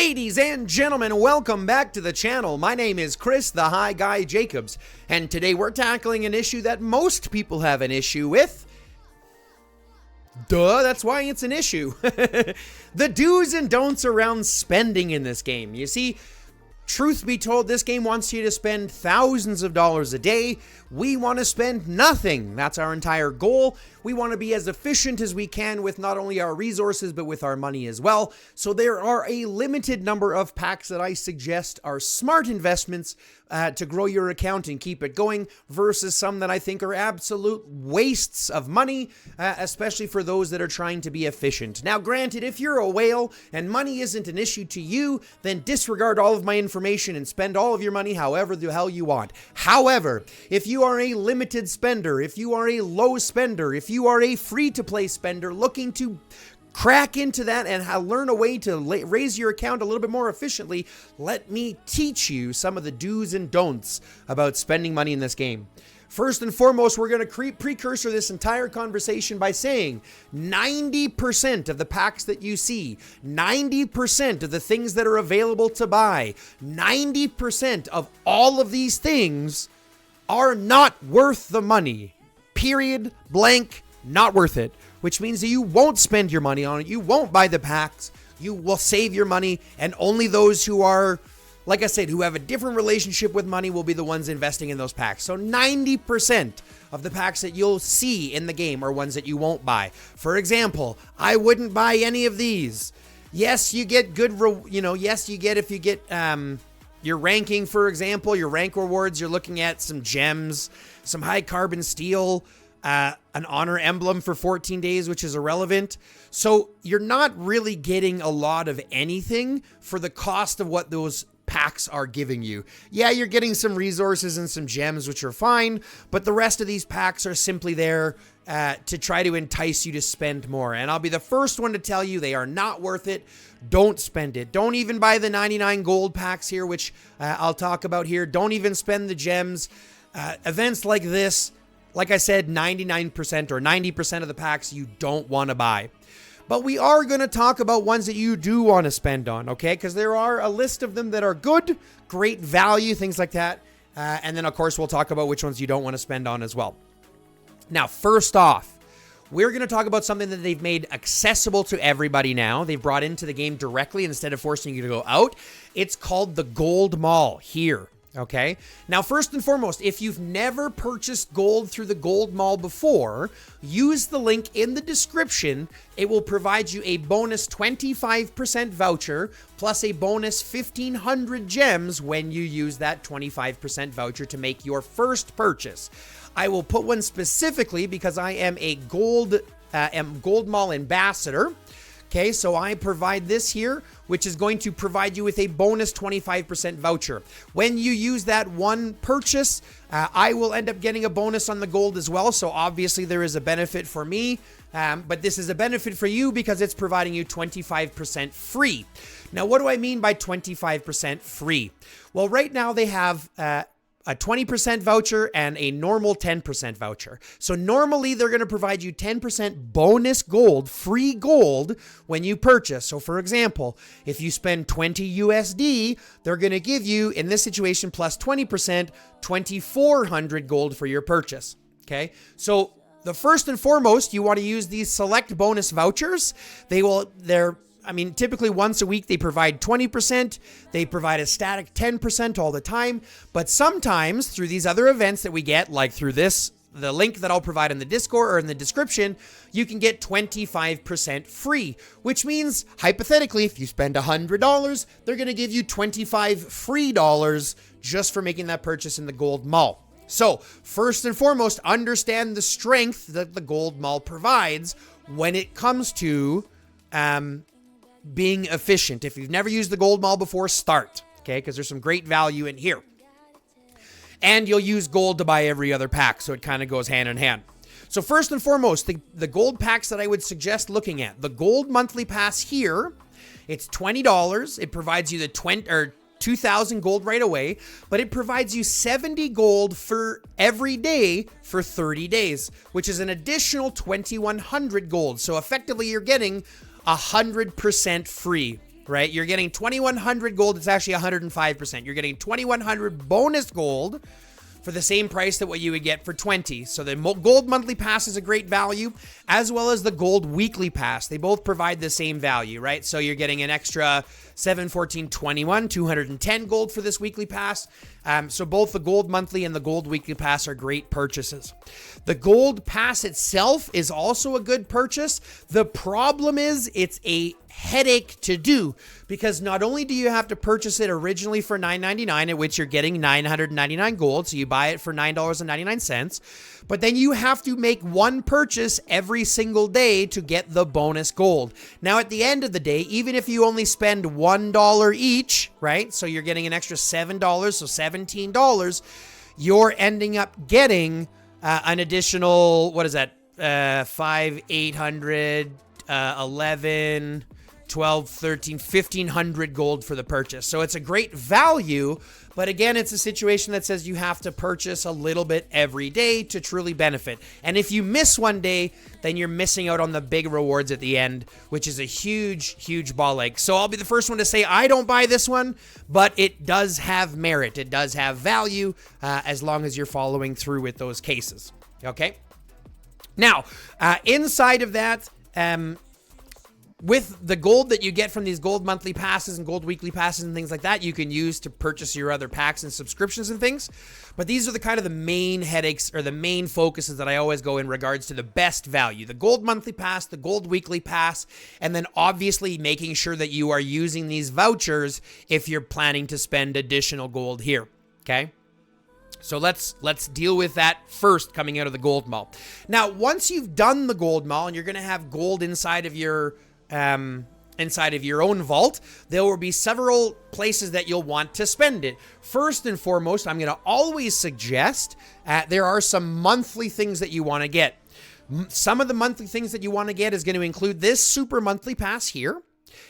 Ladies and gentlemen, welcome back to the channel. My name is Chris, the High Guy Jacobs, and today we're tackling an issue that most people have an issue with. Duh, that's why it's an issue. The do's and don'ts around spending in this game. You see, truth be told, this game wants you to spend thousands of dollars a day. We want to spend nothing. That's our entire goal. We want to be as efficient as we can with not only our resources, but with our money as well. So there are a limited number of packs that I suggest are smart investments to grow your account and keep it going, versus some that I think are absolute wastes of money, especially for those that are trying to be efficient. Now, granted, if you're a whale and money isn't an issue to you, then disregard all of my information and spend all of your money however the hell you want. However, if you are a limited spender, if you are a low spender, if you are a free-to-play spender looking to crack into that and learn a way to raise your account a little bit more efficiently, let me teach you some of the do's and don'ts about spending money in this game. First and foremost, we're going to precursor this entire conversation by saying 90% of the packs that you see, 90% of the things that are available to buy, 90% of all of these things are not worth the money. Period, blank, not worth it. Which means that you won't spend your money on it. You won't buy the packs. You will save your money. And only those who are, like I said, who have a different relationship with money will be the ones investing in those packs. So 90% of the packs that you'll see in the game are ones that you won't buy. For example, I wouldn't buy any of these. Yes, you get good, yes, you get if you get your ranking, for example, your rank rewards, you're looking at some gems, some high carbon steel, an honor emblem for 14 days, which is irrelevant. So you're not really getting a lot of anything for the cost of what those packs are giving you. Yeah, you're getting some resources and some gems, which are fine, but the rest of these packs are simply there to try to entice you to spend more. And I'll be the first one to tell you they are not worth it. Don't spend it. Don't even buy the 99 gold packs here, which I'll talk about here. Don't even spend the gems. Events like this, like I said, 99% or 90% of the packs you don't want to buy. But we are going to talk about ones that you do want to spend on, okay? Because there are a list of them that are good, great value, things like that. And then, of course, we'll talk about which ones you don't want to spend on as well. Now, first off, we're going to talk about something that they've made accessible to everybody now. They've brought into the game directly instead of forcing you to go out. It's called the Gold Mall here. Okay. Now, first and foremost, if you've never purchased gold through the Gold Mall before, use the link in the description. It will provide you a bonus 25% voucher plus a bonus 1,500 gems when you use that 25% voucher to make your first purchase. I will put one specifically because I am a Gold Mall ambassador. Okay, so I provide this here, which is going to provide you with a bonus 25% voucher. When you use that one purchase, I will end up getting a bonus on the gold as well. So obviously there is a benefit for me, but this is a benefit for you because it's providing you 25% free. Now, what do I mean by 25% free? Well, right now they have a 20% voucher and a normal 10% voucher. So normally they're going to provide you 10% bonus gold, free gold when you purchase. So for example, if you spend 20 USD, they're going to give you, in this situation, plus 20%, 2,400 gold for your purchase. Okay. So the first and foremost, you want to use these select bonus vouchers. Typically once a week they provide 20%. They provide a static 10% all the time. But sometimes through these other events that we get, like through the link that I'll provide in the Discord or in the description, you can get 25% free, which means hypothetically, if you spend $100, they're going to give you $25 free just for making that purchase in the Gold Mall. So first and foremost, understand the strength that the Gold Mall provides when it comes to, being efficient. If you've never used the Gold Mall before, start, okay? Because there's some great value in here. And you'll use gold to buy every other pack, so it kind of goes hand in hand. So first and foremost, the gold packs that I would suggest looking at. The Gold Monthly Pass here, it's $20. It provides you the 2,000 gold right away, but it provides you 70 gold for every day for 30 days, which is an additional 2,100 gold. So effectively, you're getting 100% free. right? You're getting 2,100 gold. It's actually 105%. You're getting 2,100 bonus gold for the same price that what you would get for 20. So the gold monthly pass is a great value, as well as the gold weekly pass. They both provide the same value, right? So you're getting an extra 7, 14, 21, 210 gold for this weekly pass. So both the gold monthly and the gold weekly pass are great purchases. The gold pass itself is also a good purchase. The problem is it's a headache to do, because not only do you have to purchase it originally for $9.99, at which you're getting 999 gold, so you buy it for $9.99, but then you have to make one purchase every single day to get the bonus gold. Now, at the end of the day, even if you only spend $1 each, right, so you're getting an extra $7, so $17, you're ending up getting an additional, what is that, 5, 800, 11... 12, 13, 1,500 gold for the purchase. So it's a great value, but again, it's a situation that says you have to purchase a little bit every day to truly benefit. And if you miss one day, then you're missing out on the big rewards at the end, which is a huge, huge ball ache. So I'll be the first one to say I don't buy this one, but it does have merit. It does have value as long as you're following through with those cases. Okay? Now, inside of that, with the gold that you get from these gold monthly passes and gold weekly passes and things like that, you can use to purchase your other packs and subscriptions and things. But these are the kind of the main headaches or the main focuses that I always go in regards to the best value. The gold monthly pass, the gold weekly pass, and then obviously making sure that you are using these vouchers if you're planning to spend additional gold here, okay? So let's deal with that first coming out of the gold mall. Now, once you've done the gold mall and you're going to have gold inside of your own vault, there will be several places that you'll want to spend it. First and foremost, I'm going to always suggest there are some monthly things that you want to get. Some of the monthly things that you want to get is going to include this super monthly pass here.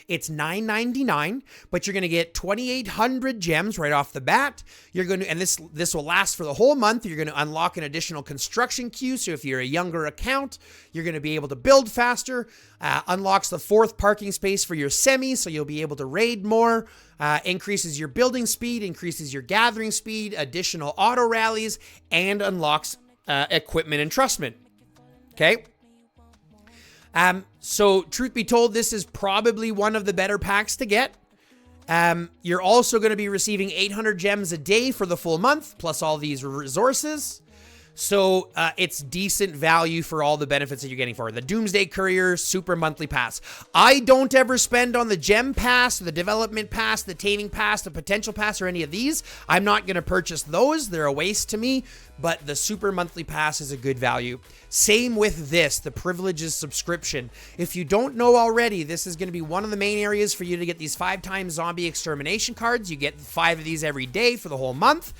It's $9.99, but you're going to get 2,800 gems right off the bat. You're going to, and this will last for the whole month. You're going to unlock an additional construction queue. So if you're a younger account, you're going to be able to build faster. Unlocks the 4th parking space for your semi, so you'll be able to raid more. Increases your building speed, increases your gathering speed, additional auto rallies, and unlocks equipment entrustment. Okay. So truth be told, this is probably one of the better packs to get. You're also going to be receiving 800 gems a day for the full month, plus all these resources. So it's decent value for all the benefits that you're getting for it. The Doomsday Courier Super Monthly Pass. I don't ever spend on the Gem Pass, the Development Pass, the Taming Pass, the Potential Pass, or any of these. I'm not going to purchase those. They're a waste to me. But the Super Monthly Pass is a good value. Same with this, the Privileges subscription. If you don't know already, this is going to be one of the main areas for you to get these 5x zombie extermination cards. You get 5 of these every day for the whole month.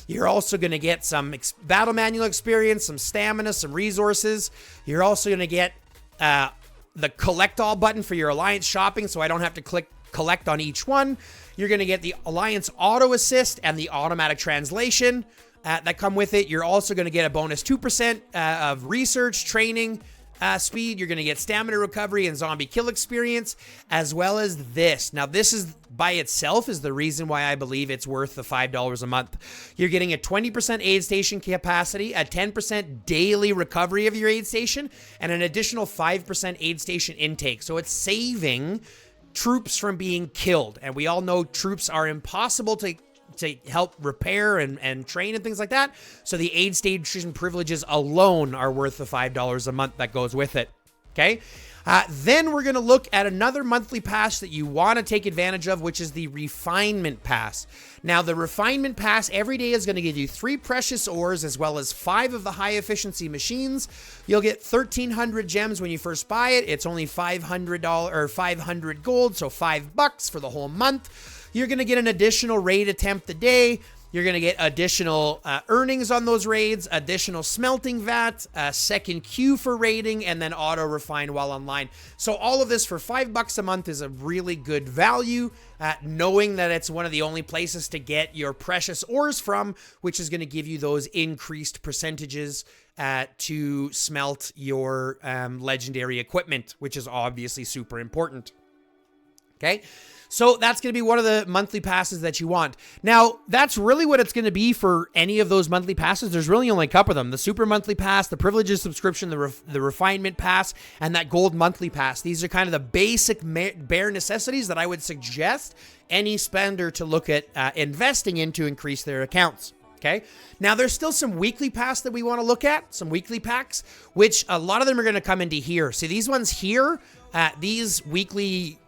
You're also going to get some battle manual experience, some stamina, some resources. You're also going to get the collect all button for your Alliance shopping, so I don't have to click collect on each one. You're going to get the Alliance auto assist and the automatic translation that come with it. You're also going to get a bonus 2% of research, training, speed. You're going to get stamina recovery and zombie kill experience, as well as this. Now, this is by itself is the reason why I believe it's worth the $5 a month. You're getting a 20% aid station capacity, a 10% daily recovery of your aid station, and an additional 5% aid station intake. So it's saving troops from being killed. And we all know troops are impossible to help repair and train and things like that. So the aid station privileges alone are worth the $5 a month that goes with it. Okay. Then we're going to look at another monthly pass that you want to take advantage of, which is the Refinement Pass. Now, the Refinement Pass every day is going to give you 3 precious ores as well as 5 of the high efficiency machines. You'll get 1,300 gems when you first buy it. It's only $500 or 500 gold, so $5 for the whole month. You're going to get an additional raid attempt a day. You're going to get additional earnings on those raids, additional smelting vat, second queue for raiding, and then auto refine while online. So all of this for $5 a month is a really good value, knowing that it's one of the only places to get your precious ores from, which is going to give you those increased percentages to smelt your legendary equipment, which is obviously super important. Okay. So that's going to be one of the monthly passes that you want. Now, that's really what it's going to be for any of those monthly passes. There's really only a couple of them. The Super Monthly Pass, the Privileges Subscription, the Refinement Pass, and that Gold Monthly Pass. These are kind of the basic bare necessities that I would suggest any spender to look at investing in to increase their accounts. Okay. Now, there's still some weekly pass that we want to look at, some weekly packs, which a lot of them are going to come into here. See, these ones here, these weekly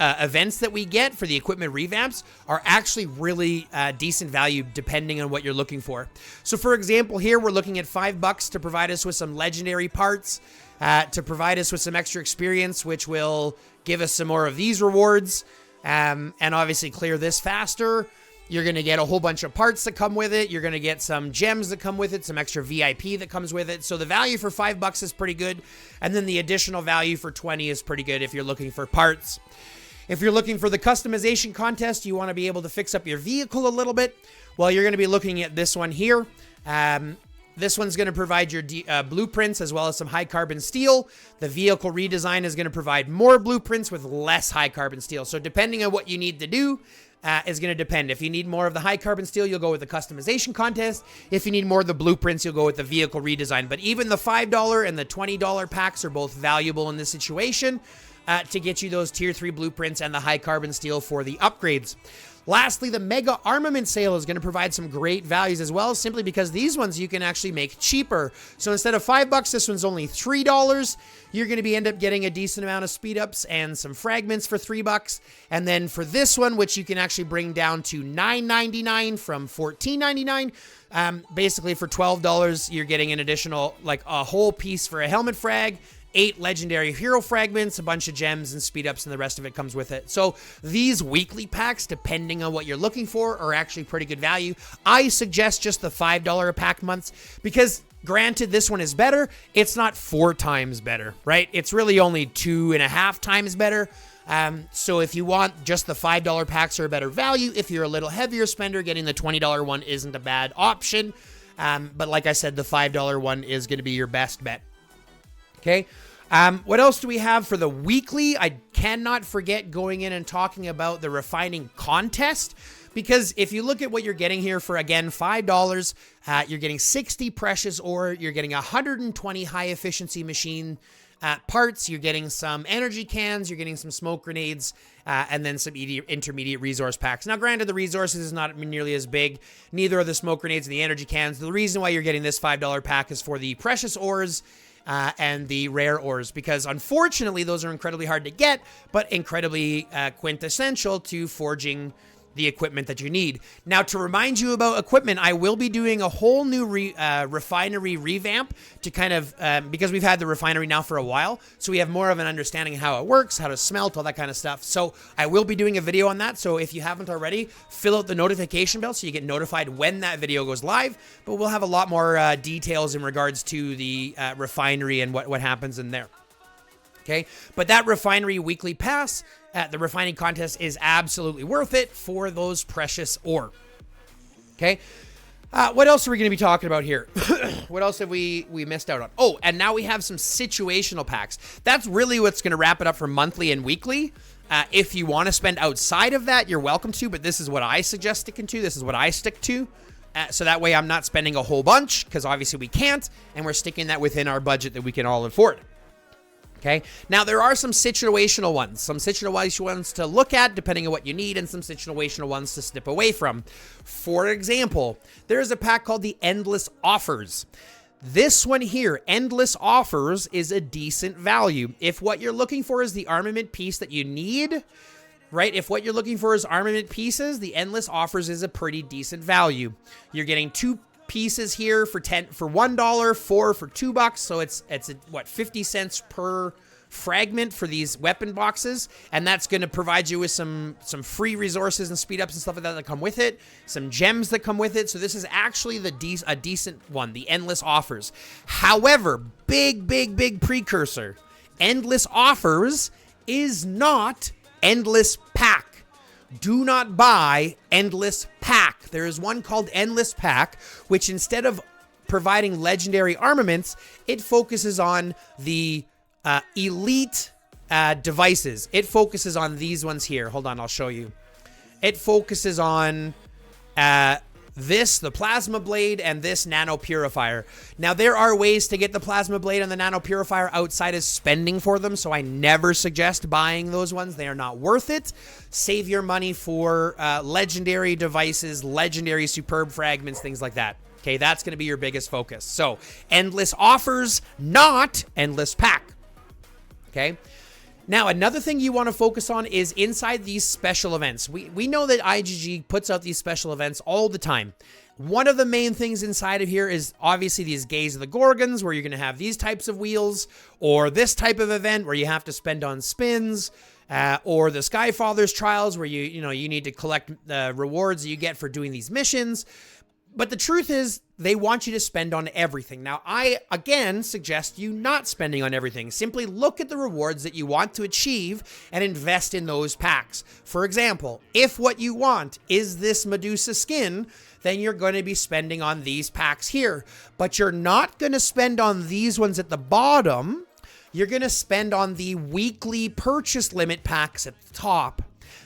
events that we get for the equipment revamps are actually really decent value depending on what you're looking for. So for example, here we're looking at $5 to provide us with some legendary parts, to provide us with some extra experience, which will give us some more of these rewards, and obviously clear this faster. You're going to get a whole bunch of parts that come with it. You're going to get some gems that come with it, some extra VIP that comes with it. So the value for $5 is pretty good. And then the additional value for 20 is pretty good if you're looking for parts. If you're looking for the customization contest, you want to be able to fix up your vehicle a little bit. Well, you're going to be looking at this one here. This one's going to provide your blueprints as well as some high carbon steel. The vehicle redesign is going to provide more blueprints with less high carbon steel. So depending on what you need to do is going to depend. If you need more of the high carbon steel, you'll go with the customization contest. If you need more of the blueprints, you'll go with the vehicle redesign. But even the $5 and the $20 packs are both valuable in this situation to get you those tier 3 blueprints and the high carbon steel for the upgrades. Lastly, the Mega Armament Sale is going to provide some great values as well, simply because these ones you can actually make cheaper. So instead of $5, this one's only $3. You're going to end up getting a decent amount of speed ups and some fragments for $3. And then for this one, which you can actually bring down to $9.99 from $14.99, basically for $12, you're getting an additional, like a whole piece for a helmet frag, 8 legendary hero fragments, a bunch of gems and speed ups, and the rest of it comes with it. So these weekly packs, depending on what you're looking for, are actually pretty good value. I suggest just the $5 a pack months because, granted, this one is better. It's not 4 times better, right? It's really only 2.5 times better. So if you want just the $5 packs are a better value. If you're a little heavier spender, getting the $20 one isn't a bad option. But like I said, the $5 one is going to be your best bet. Okay. What else do we have for the weekly? I cannot forget going in and talking about the refining contest, because if you look at what you're getting here for, again, $5, you're getting 60 precious ore, you're getting 120 high efficiency machine parts, you're getting some energy cans, you're getting some smoke grenades, and then some intermediate resource packs. Now, granted, the resources is not nearly as big, neither are the smoke grenades and the energy cans. The reason why you're getting this $5 pack is for the precious ores and the rare ores, because unfortunately those are incredibly hard to get, but incredibly quintessential to forging the equipment that you need. Now, to remind you about equipment, I will be doing a whole new refinery revamp to kind of, because we've had the refinery now for a while, so we have more of an understanding of how it works, how to smelt, all that kind of stuff. So I will be doing a video on that. So if you haven't already, fill out the notification bell so you get notified when that video goes live. But we'll have a lot more details in regards to the refinery and what happens in there. Okay, but that refinery weekly pass, the refining contest, is absolutely worth it for those precious ore. Okay, what else are we going to be talking about here? What else have we missed out on? Oh, and now we have some situational packs. That's really what's going to wrap it up for monthly and weekly. If you want to spend outside of that, you're welcome to, but this is what I suggest sticking to. This is what I stick to. So that way I'm not spending a whole bunch, because obviously we can't, and we're sticking that within our budget that we can all afford. Okay, now there are some situational ones to look at depending on what you need, and some situational ones to step away from. For example, there's a pack called the Endless Offers. This one here, Endless Offers, is a decent value. If what you're looking for is the armament piece that you need, right? If what you're looking for is armament pieces, the Endless Offers is a pretty decent value. You're getting 2 pieces here for $1, 4 for $2, so it's what, 50 cents per fragment for these weapon boxes, and that's going to provide you with some free resources and speed ups and stuff like that come with it, some gems that come with it. So this is actually a decent one, the Endless Offers. However, big precursor, Endless Offers is not Endless Pack. Do not buy Endless Pack. There is one called Endless Pack, which instead of providing legendary armaments, it focuses on the elite devices. It focuses on these ones here. Hold on, I'll show you. It focuses on this, the plasma blade, and this nano purifier. Now, there are ways to get the plasma blade and the nano purifier outside of spending for them, so I never suggest buying those ones. They are not worth it. Save your money for legendary devices, legendary superb fragments, things like that. Okay, that's going to be your biggest focus. So, endless offers, not endless pack. Okay. Now, another thing you want to focus on is inside these special events. We know that IGG puts out these special events all the time. One of the main things inside of here is obviously these Gaze of the Gorgons, where you're going to have these types of wheels, or this type of event where you have to spend on spins, or the Skyfather's Trials, where you need to collect the rewards that you get for doing these missions. But the truth is, they want you to spend on everything. Now, I, again, suggest you not spending on everything. Simply look at the rewards that you want to achieve and invest in those packs. For example, if what you want is this Medusa skin, then you're going to be spending on these packs here. But you're not going to spend on these ones at the bottom. You're going to spend on the weekly purchase limit packs at the top.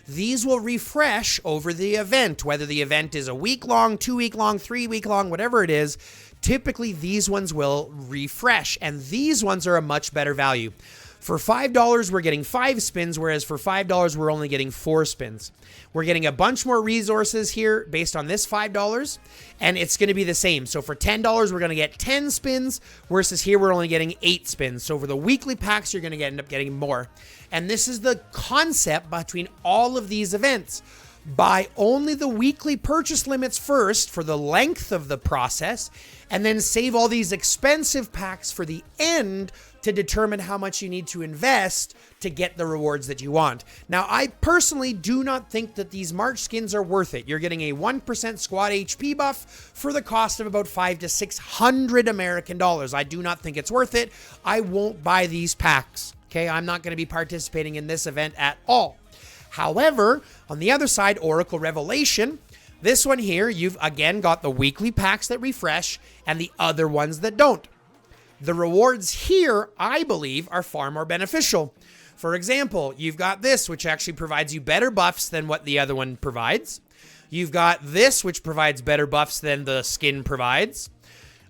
These will refresh over the event, whether the event is a week long, 2 week long, 3 week long, whatever it is. Typically, these ones will refresh, and these ones are a much better value. For $5, we're getting 5 spins, whereas for $5, we're only getting 4 spins. We're getting a bunch more resources here based on this $5, and it's going to be the same. So for $10, we're going to get 10 spins, versus here we're only getting 8 spins. So for the weekly packs, you're going to end up getting more. And this is the concept between all of these events. Buy only the weekly purchase limits first for the length of the process, and then save all these expensive packs for the end to determine how much you need to invest to get the rewards that you want. Now, I personally do not think that these March skins are worth it. You're getting a 1% squad HP buff for the cost of about $500 to $600 American dollars. I do not think it's worth it. I won't buy these packs. Okay, I'm not going to be participating in this event at all. However, on the other side, Oracle Revelation, this one here, you've again got the weekly packs that refresh and the other ones that don't. The rewards here, I believe, are far more beneficial. For example, you've got this, which actually provides you better buffs than what the other one provides. You've got this, which provides better buffs than the skin provides.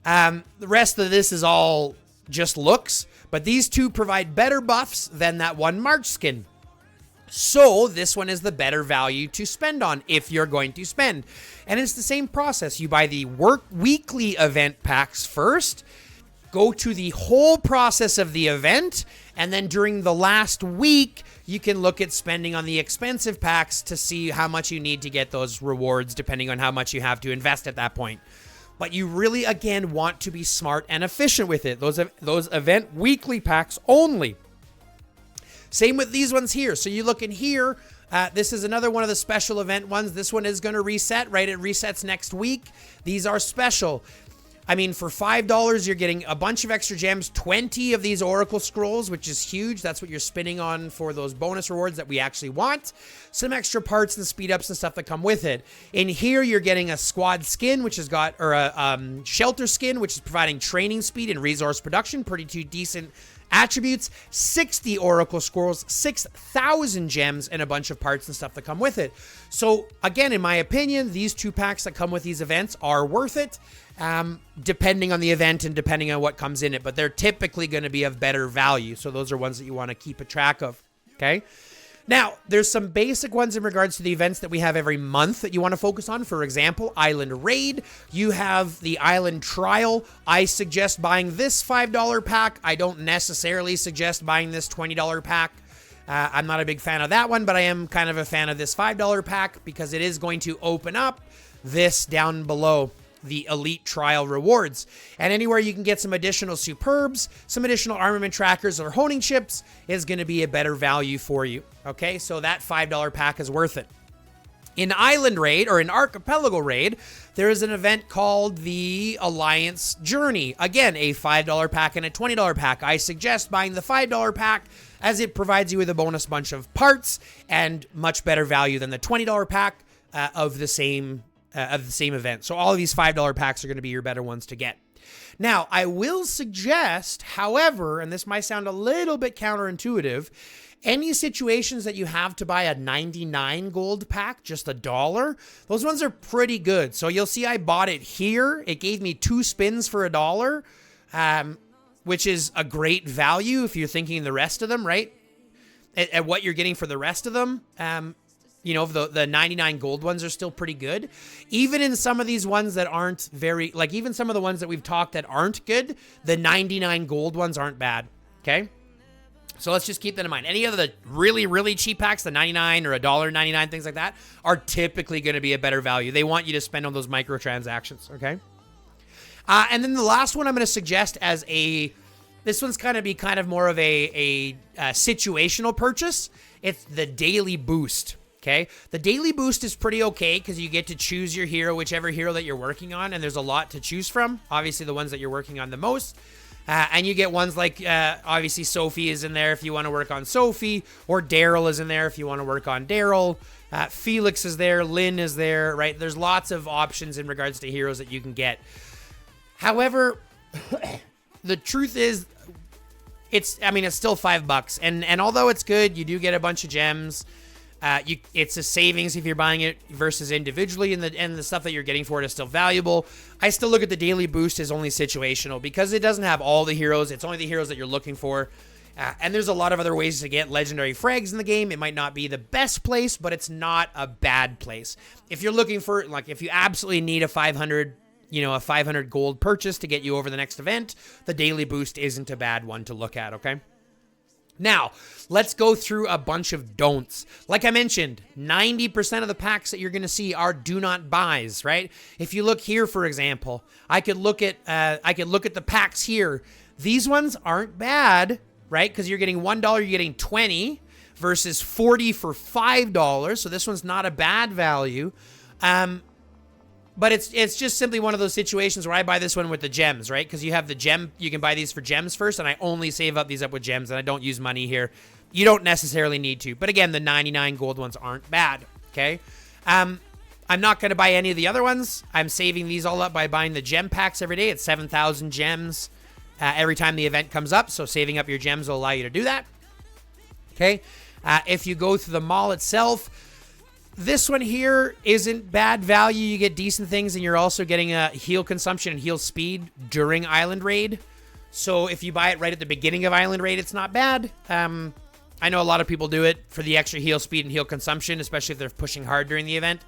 The rest of this is all just looks, but these two provide better buffs than that one March skin. So this one is the better value to spend on if you're going to spend. And it's the same process. You buy the weekly event packs first, go to the whole process of the event, and then during the last week, you can look at spending on the expensive packs to see how much you need to get those rewards, depending on how much you have to invest at that point. But you really, again, want to be smart and efficient with it. Those event weekly packs only. Same with these ones here. So you look in here. This is another one of the special event ones. This one is going to reset, right? It resets next week. These are special. I mean, for $5, you're getting a bunch of extra gems, 20 of these Oracle Scrolls, which is huge. That's what you're spinning on for those bonus rewards that we actually want. Some extra parts and speed ups and stuff that come with it. In here, you're getting a squad skin, which has got, or a shelter skin, which is providing training speed and resource production. Pretty two decent attributes, 60 Oracle Scrolls, 6,000 gems, and a bunch of parts and stuff that come with it. So again, in my opinion, these two packs that come with these events are worth it, depending on the event and depending on what comes in it, but they're typically going to be of better value. So those are ones that you want to keep a track of. Okay. Now, there's some basic ones in regards to the events that we have every month that you want to focus on. For example, Island Raid. You have the Island Trial. I suggest buying this $5 pack. I don't necessarily suggest buying this $20 pack. I'm not a big fan of that one, but I am kind of a fan of this $5 pack because it is going to open up this down below, the Elite Trial rewards. And anywhere you can get some additional superbs, some additional armament trackers or honing chips is going to be a better value for you. Okay, so that $5 pack is worth it. In Island Raid, or in Archipelago Raid, there is an event called the Alliance Journey. Again, a $5 pack and a $20 pack. I suggest buying the $5 pack as it provides you with a bonus bunch of parts and much better value than the $20 pack of the same event. So all of these $5 packs are going to be your better ones to get. Now, I will suggest, however, and this might sound a little bit counterintuitive, Any situations that you have to buy a 99 gold pack, just $1, those ones are pretty good. So you'll see I bought it here. It gave me 2 spins for $1, which is a great value if you're thinking the rest of them, right? At what you're getting for the rest of them. You know, the 99 gold ones are still pretty good. Even in some of these ones that aren't very, like even some of the ones that we've talked that aren't good, the 99 gold ones aren't bad, okay? So let's just keep that in mind. Any of the really, really cheap packs, the 99 or $1.99, things like that, are typically going to be a better value. They want you to spend on those microtransactions, okay? And then the last one I'm going to suggest as this one's going to be kind of more of a situational purchase. It's the Daily Boost, okay? The Daily Boost is pretty okay because you get to choose your hero, whichever hero that you're working on, and there's a lot to choose from. Obviously, the ones that you're working on the most. And you get ones like, obviously, Sophie is in there if you want to work on Sophie, or Daryl is in there if you want to work on Daryl. Felix is there, Lynn is there, right? There's lots of options in regards to heroes that you can get. However, the truth is, it's still $5, and although it's good, you do get a bunch of gems. It's a savings if you're buying it versus individually, and the stuff that you're getting for it is still valuable. I still look at the Daily Boost as only situational because it doesn't have all the heroes. It's only the heroes that you're looking for. And there's a lot of other ways to get legendary frags in the game. It might not be the best place, but it's not a bad place. If you're looking for, like, if you absolutely need a 500 gold purchase to get you over the next event, the Daily Boost isn't a bad one to look at, okay? Now, let's go through a bunch of don'ts. Like I mentioned, 90% of the packs that you're going to see are do not buys, right? If you look here, for example, I could look at the packs here. These ones aren't bad, right? Because you're getting $1, you're getting 20 versus 40 for $5. So this one's not a bad value. But it's just simply one of those situations where I buy this one with the gems, right? Because you have the gem, you can buy these for gems first, and I only save up these up with gems, and I don't use money here. You don't necessarily need to. But again, the 99 gold ones aren't bad, okay? I'm not going to buy any of the other ones. I'm saving these all up by buying the gem packs every day. It's 7,000 gems every time the event comes up, so saving up your gems will allow you to do that, okay? If you go through the mall itself, this one here isn't bad value. You get decent things, and you're also getting a heal consumption and heal speed during Island Raid. So if you buy it right at the beginning of Island Raid, it's not bad. I know a lot of people do it for the extra heal speed and heal consumption, especially if they're pushing hard during the event.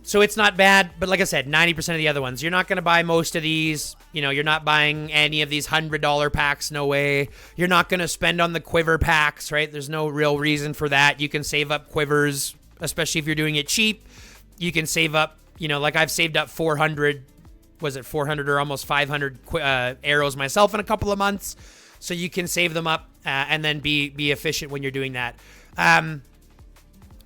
So it's not bad, but like I said, 90% of the other ones, you're not going to buy most of these. You know, you're not buying any of these $100 packs, no way. You're not going to spend on the quiver packs, right? There's no real reason for that. You can save up quivers, especially if you're doing it cheap. You can save up, like I've saved up 400 or almost 500 arrows myself in a couple of months. So you can save them up and then be efficient when you're doing that.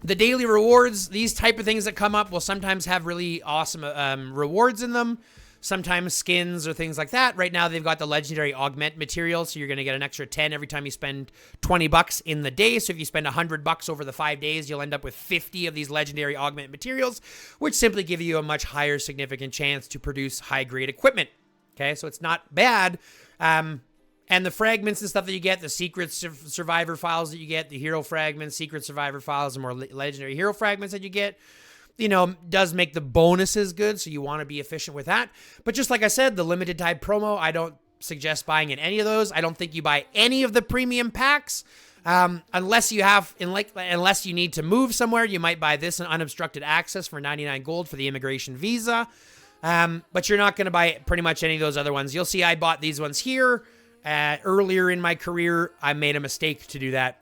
The daily rewards, these type of things that come up will sometimes have really awesome rewards in them. Sometimes skins or things like that. Right now, they've got the legendary augment material, so you're going to get an extra 10 every time you spend $20 in the day. So if you spend $100 over the 5 days, you'll end up with 50 of these legendary augment materials, which simply give you a much higher significant chance to produce high-grade equipment. Okay, so it's not bad. And the fragments and stuff that you get, the secret survivor files that you get, the hero fragments, secret survivor files, and more legendary hero fragments that you get, does make the bonuses good, so you want to be efficient with that. But just like I said, the limited time promo, I don't suggest buying in any of those. I don't think you buy any of the premium packs, unless you need to move somewhere. You might buy this in unobstructed access for 99 gold for the immigration visa. But you're not going to buy pretty much any of those other ones. You'll see I bought these ones here. Earlier in my career, I made a mistake to do that.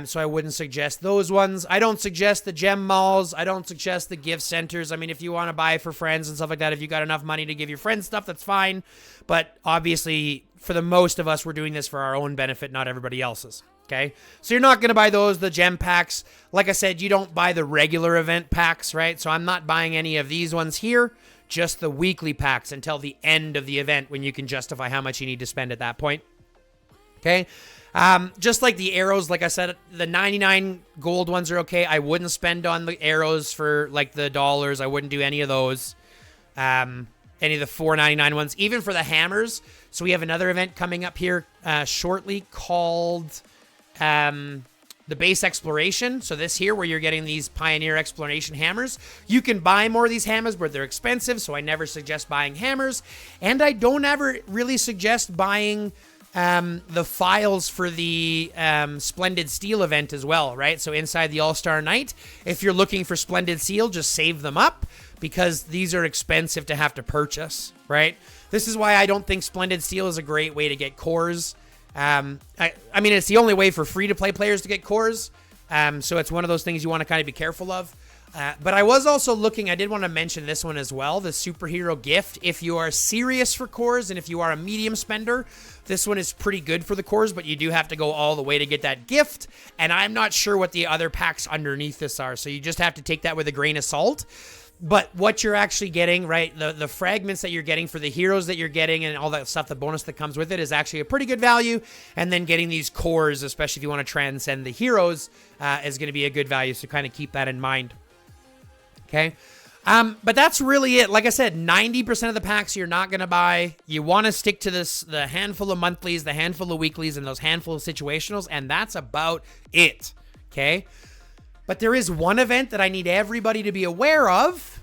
So I wouldn't suggest those ones. I don't suggest the gem malls. I don't suggest the gift centers. I mean, if you want to buy for friends and stuff like that, if you got enough money to give your friends stuff, that's fine. But obviously, for the most of us, we're doing this for our own benefit, not everybody else's. Okay? So you're not going to buy those, the gem packs. Like I said, you don't buy the regular event packs, right? So I'm not buying any of these ones here. Just the weekly packs until the end of the event when you can justify how much you need to spend at that point. Okay? Just like the arrows, like I said, the 99 gold ones are okay. I wouldn't spend on the arrows for like the dollars. I wouldn't do any of those. Any of the $4.99 ones. Even for the hammers. So we have another event coming up here shortly called the base exploration. So this here, where you're getting these Pioneer exploration hammers, you can buy more of these hammers, but they're expensive. So I never suggest buying hammers. And I don't ever really suggest buying the files for the Splendid Steel event as well, right? So inside the All-Star Night, if you're looking for Splendid Steel, just save them up because these are expensive to have to purchase, right? This is why I don't think Splendid Steel is a great way to get cores. I mean, it's the only way for free-to-play players to get cores, so it's one of those things you want to kind of be careful of. But I was also looking, I did want to mention this one as well, the Superhero Gift. If you are serious for cores and if you are a medium spender, this one is pretty good for the cores, but you do have to go all the way to get that gift. And I'm not sure what the other packs underneath this are, so you just have to take that with a grain of salt. But what you're actually getting, right, the fragments that you're getting for the heroes that you're getting and all that stuff, the bonus that comes with it is actually a pretty good value. And then getting these cores, especially if you want to transcend the heroes, is going to be a good value. So kind of keep that in mind. Okay. But that's really it. Like I said, 90% of the packs you're not going to buy. You want to stick to the handful of monthlies, the handful of weeklies, and those handful of situationals. And that's about it. Okay. But there is one event that I need everybody to be aware of.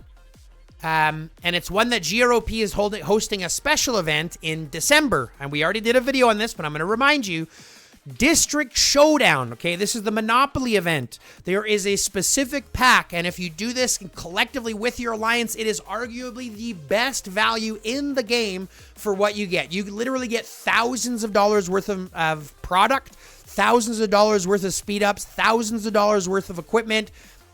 And it's one that GROP is hosting a special event in December. And we already did a video on this, but I'm going to remind you. District Showdown, okay? This is the Monopoly event. There is a specific pack, and if you do this collectively with your alliance, it is arguably the best value in the game for what you get. You literally get thousands of dollars worth of product, thousands of dollars worth of speed ups, thousands of dollars worth of equipment,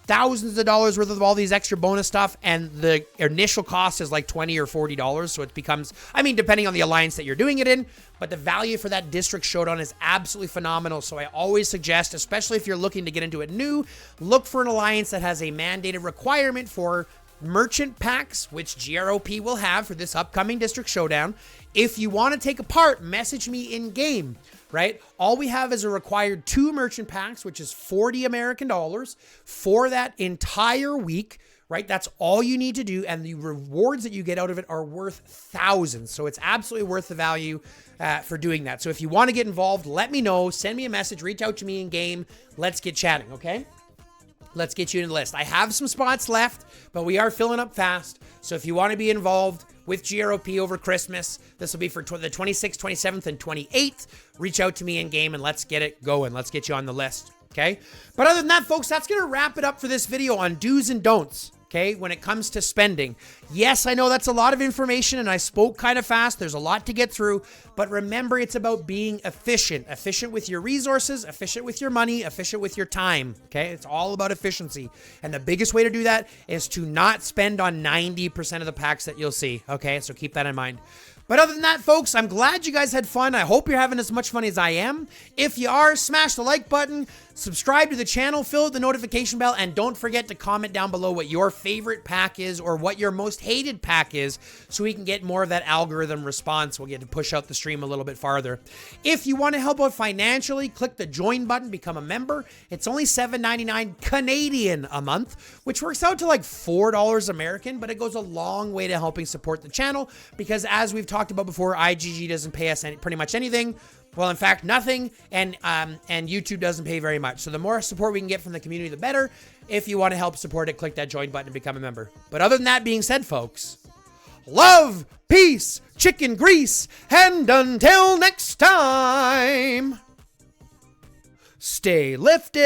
thousands of dollars worth of all these extra bonus stuff, and the initial cost is like $20 or $40, so it becomes, I mean, depending on the alliance that you're doing it in, but the value for that District Showdown is absolutely phenomenal, so I always suggest, especially if you're looking to get into it new, look for an alliance that has a mandated requirement for merchant packs, which GROP will have for this upcoming District Showdown. If you want to take a part, message me in-game. Right? All we have is a required 2 merchant packs, which is 40 American dollars for that entire week, right? That's all you need to do. And the rewards that you get out of it are worth thousands. So it's absolutely worth the value for doing that. So if you want to get involved, let me know. Send me a message. Reach out to me in game. Let's get chatting, okay? Let's get you in the list. I have some spots left, but we are filling up fast. So if you want to be involved with GROP over Christmas, this will be for the 26th, 27th, and 28th. Reach out to me in game and let's get it going. Let's get you on the list, okay? But other than that, folks, that's going to wrap it up for this video on do's and don'ts. Okay, when it comes to spending. Yes, I know that's a lot of information and I spoke kind of fast. There's a lot to get through, but remember it's about being efficient. Efficient with your resources, efficient with your money, efficient with your time. Okay, it's all about efficiency. And the biggest way to do that is to not spend on 90% of the packs that you'll see. Okay, so keep that in mind. But other than that, folks, I'm glad you guys had fun. I hope you're having as much fun as I am. If you are, smash the like button, subscribe to the channel, fill out the notification bell, and don't forget to comment down below what your favorite pack is or what your most hated pack is so we can get more of that algorithm response. We'll get to push out the stream a little bit farther. If you want to help out financially, click the join button, become a member. It's only $7.99 Canadian a month, which works out to like $4 American, but it goes a long way to helping support the channel because as we've talked about before, IGG doesn't pay us pretty much anything. Well, in fact, nothing, and YouTube doesn't pay very much. So the more support we can get from the community, the better. If you want to help support it, click that join button and become a member. But other than that being said, folks, love, peace, chicken grease, and until next time, stay lifted.